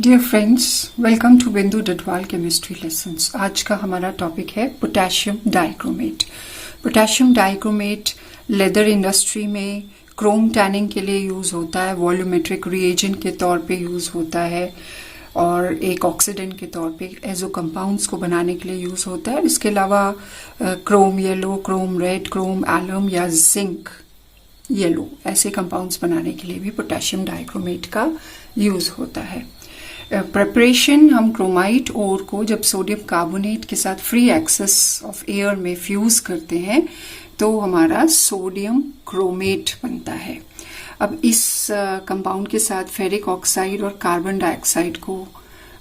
Dear friends, welcome to बिंदु Dadwal chemistry lessons. आज का हमारा टॉपिक है potassium dichromate. Potassium dichromate leather industry में क्रोम टैनिंग के लिए यूज होता है, वॉल्यूमेट्रिक रिएजेंट के तौर पे यूज होता है और एक ऑक्सीडेंट के तौर पे एजो कंपाउंड्स को बनाने के लिए यूज होता है। इसके अलावा chrome yellow, chrome red, chrome alum या जिंक येलो ऐसे कंपाउंड्स बनाने के लिए भी पोटेशियम डाइक्रोमेट का यूज होता है। प्रिपरेशन, हम क्रोमाइट ओर को जब सोडियम कार्बोनेट के साथ फ्री एक्सेस ऑफ एयर में फ्यूज करते हैं तो हमारा सोडियम क्रोमेट बनता है। अब इस कंपाउंड के साथ फेरिक ऑक्साइड और कार्बन डाइऑक्साइड को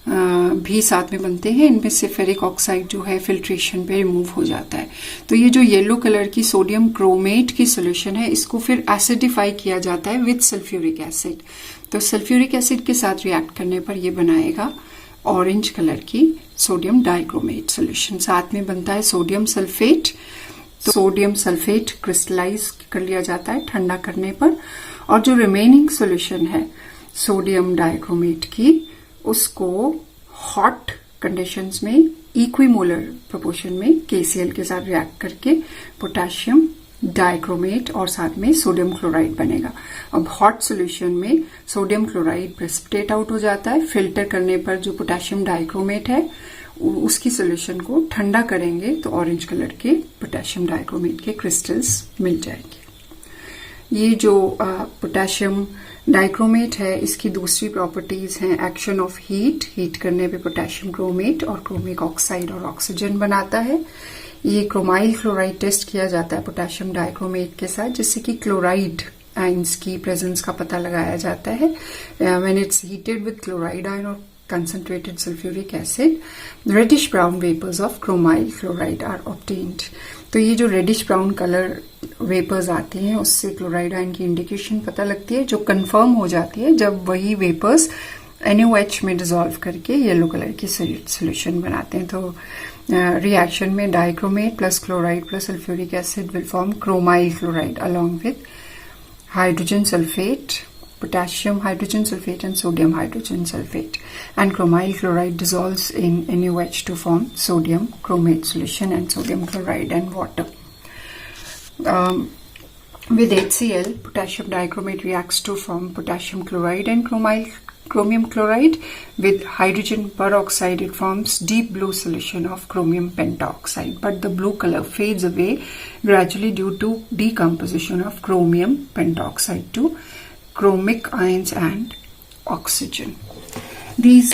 भी साथ में बनते हैं। इनमें से फेरिक ऑक्साइड जो है फिल्ट्रेशन पे रिमूव हो जाता है। तो ये जो येलो कलर की सोडियम क्रोमेट की सोल्यूशन है, इसको फिर एसिडिफाई किया जाता है विद सल्फ्यूरिक एसिड। तो सल्फ्यूरिक एसिड के साथ रिएक्ट करने पर ये बनाएगा ऑरेंज कलर की सोडियम डाइक्रोमेट सोल्यूशन। साथ में बनता है सोडियम सल्फेट। तो सोडियम सल्फेट क्रिस्टलाइज कर लिया जाता है ठंडा करने पर, और जो रिमेनिंग सोल्यूशन है सोडियम डाइक्रोमेट की, उसको हॉट कंडीशंस में इक्विमोलर प्रोपोर्शन में KCl के साथ रिएक्ट करके पोटेशियम डाइक्रोमेट और साथ में सोडियम क्लोराइड बनेगा। अब हॉट सॉल्यूशन में सोडियम क्लोराइड प्रेसिपिटेट आउट हो जाता है। फिल्टर करने पर जो पोटेशियम डाइक्रोमेट है उसकी सॉल्यूशन को ठंडा करेंगे तो ऑरेंज कलर के पोटेशियम डाइक्रोमेट के क्रिस्टल्स मिल जाएंगे। ये जो पोटेशियम डाइक्रोमेट है, इसकी दूसरी प्रॉपर्टीज हैं एक्शन ऑफ हीट करने पे पोटेशियम क्रोमेट और क्रोमिक ऑक्साइड और ऑक्सीजन बनाता है। ये क्रोमाइल क्लोराइड टेस्ट किया जाता है पोटेशियम डाइक्रोमेट के साथ, जिससे कि क्लोराइड आयंस की प्रेजेंस का पता लगाया जाता है। When it's heated with chloride ion और concentrated sulfuric acid, reddish brown vapors of chromyl chloride are obtained। तो ये जो रेडिश ब्राउन कलर वेपर्स आती हैं उससे क्लोराइड आयन की इंडिकेशन पता लगती है, जो कंफर्म हो जाती है जब वही वेपर्स NaOH में डिसॉल्व करके येलो कलर की सोल्यूशन बनाते हैं। तो रिएक्शन में dichromate plus chloride plus sulphuric acid will form chromyl chloride along with hydrogen sulphate, potassium hydrogen sulfate and sodium hydrogen sulfate, and chromyl chloride dissolves in NaOH to form sodium chromate solution and sodium chloride and water. With HCl, potassium dichromate reacts to form potassium chloride and chromium chloride. With hydrogen peroxide, it forms deep blue solution of chromium pentaoxide, but the blue color fades away gradually due to decomposition of chromium pentoxide to chromic ions and oxygen. These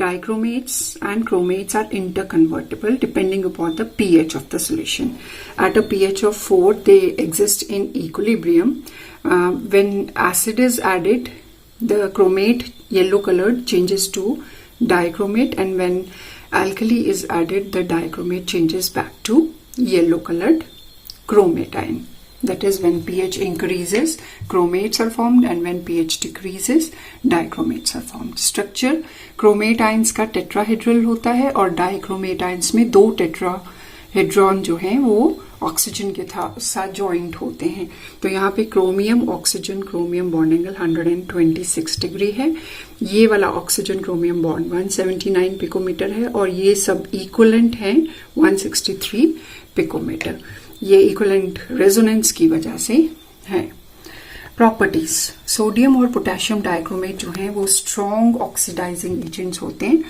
dichromates and chromates are interconvertible depending upon the pH of the solution. At a pH of 4, they exist in equilibrium. When acid is added, the chromate, yellow colored, changes to dichromate, and when alkali is added, the dichromate changes back to yellow colored chromate ion. That is, when pH increases, chromates are formed, and when pH decreases, dichromates are formed. Structure, chromate ions का tetrahedral होता है और dichromate ions में 2 tetrahedron जो हैं वो oxygen के साथ ज्वाइंट होते हैं। तो यहाँ पे chromium oxygen chromium bond angle 126 degree है। ये वाला ऑक्सीजन क्रोमियम बॉन्ड 179 पिकोमीटर है और ये सब इक्विवेलेंट हैं 163 पिकोमीटर। ये इक्विवेलेंट रेजोनेंस की वजह से है। प्रॉपर्टीज, सोडियम और पोटेशियम डाइक्रोमेट जो हैं वो स्ट्रॉन्ग ऑक्सीडाइजिंग एजेंट्स होते हैं।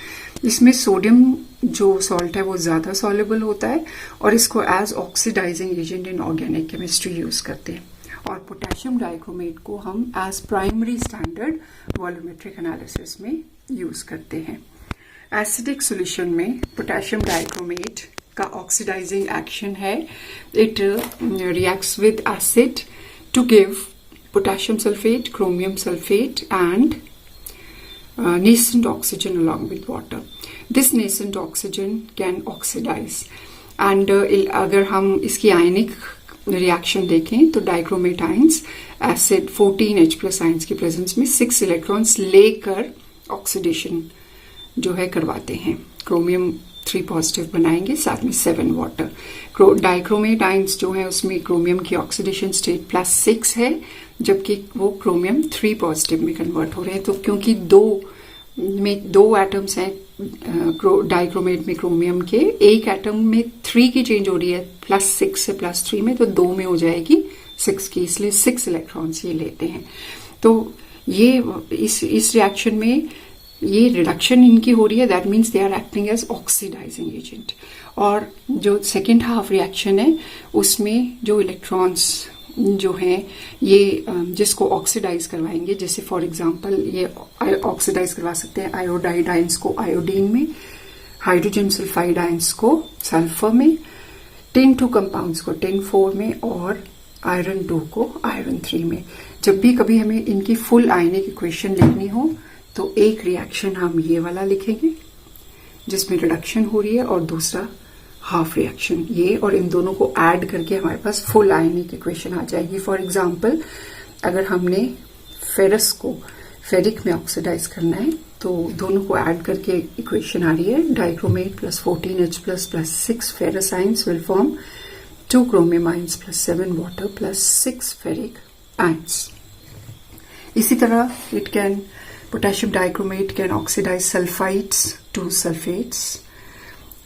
इसमें सोडियम जो सॉल्ट है वो ज्यादा सॉल्युबल होता है और इसको as oxidising agent in organic chemistry use करते हैं, और पोटेशियम डाइक्रोमेट को हम as primary standard volumetric analysis में यूज करते हैं। एसिडिक सोल्यूशन में पोटेशियम डाइक्रोमेट का ऑक्सीडाइजिंग एक्शन है। It reacts with acid to give potassium sulfate, chromium sulfate and nascent oxygen along with water. This nascent oxygen can oxidize and अगर हम इसकी आयनिक reaction देखें तो dichromate ions acid 14H+ ions की presence में 6 electrons लेकर oxidation जो है करवाते हैं। क्रोमियम 3 पॉजिटिव बनाएंगे, साथ में 7 वाटर। डाइक्रोमेट आयंस जो है उसमें क्रोमियम की ऑक्सीडेशन स्टेट +6 है, जबकि वो क्रोमियम 3 पॉजिटिव में कन्वर्ट हो रहे हैं। तो क्योंकि 2 में 2 एटम्स हैं डाइक्रोमेट में क्रोमियम के, एक एटम में 3 की चेंज हो रही है +6 से +3 में, तो 2 में हो जाएगी 6 की, इसलिए 6 इलेक्ट्रॉन्स ये लेते हैं। तो ये इस रिएक्शन में ये रिडक्शन इनकी हो रही है, that means they are acting as oxidising agent. और जो सेकेंड हाफ रिएक्शन है उसमें जो इलेक्ट्रॉन्स जो हैं ये जिसको ऑक्सीडाइज करवाएंगे, जैसे फॉर एग्जांपल ये ऑक्सीडाइज करवा सकते हैं आयोडाइड आयंस को आयोडीन में, हाइड्रोजन सल्फाइड आयंस को सल्फर में, टिन 2 कंपाउंड्स को टिन 4 में और आयरन 2 को आयरन 3 में। जब भी कभी हमें इनकी फुल आयनिक इक्वेशन लिखनी हो तो एक रिएक्शन हम ये वाला लिखेंगे जिसमें रिडक्शन हो रही है, और दूसरा हाफ रिएक्शन ये, और इन दोनों को ऐड करके हमारे पास फुल आयनिक इक्वेशन आ जाएगी। फॉर एग्जांपल अगर हमने फेरस को फेरिक में ऑक्सीडाइज करना है तो दोनों को ऐड करके इक्वेशन आ रही है, dichromate + 14H+ + 6 ferrous ions will form 2 chromium ions + 7 water + 6 ferric ions. इसी तरह potassium dichromate can oxidize sulfides to sulfates.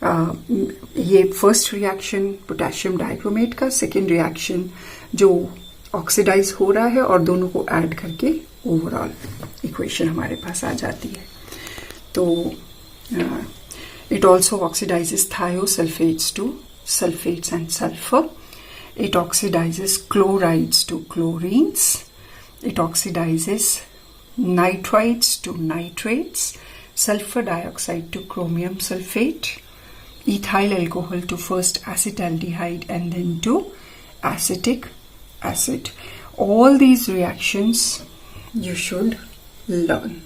ये फर्स्ट रिएक्शन पोटेशियम डाइक्रोमेट का, सेकेंड रिएक्शन जो ऑक्सीडाइज हो रहा है और दोनों को ऐड करके ओवरऑल इक्वेशन हमारे पास आ जाती है। तो it also oxidises thiosulphates to sulfates and sulfur. It oxidizes chlorides to chlorines. It oxidizes nitrides to nitrates, sulfur dioxide to chromium sulfate, ethyl alcohol to first acetaldehyde and then to acetic acid. All these reactions you should learn.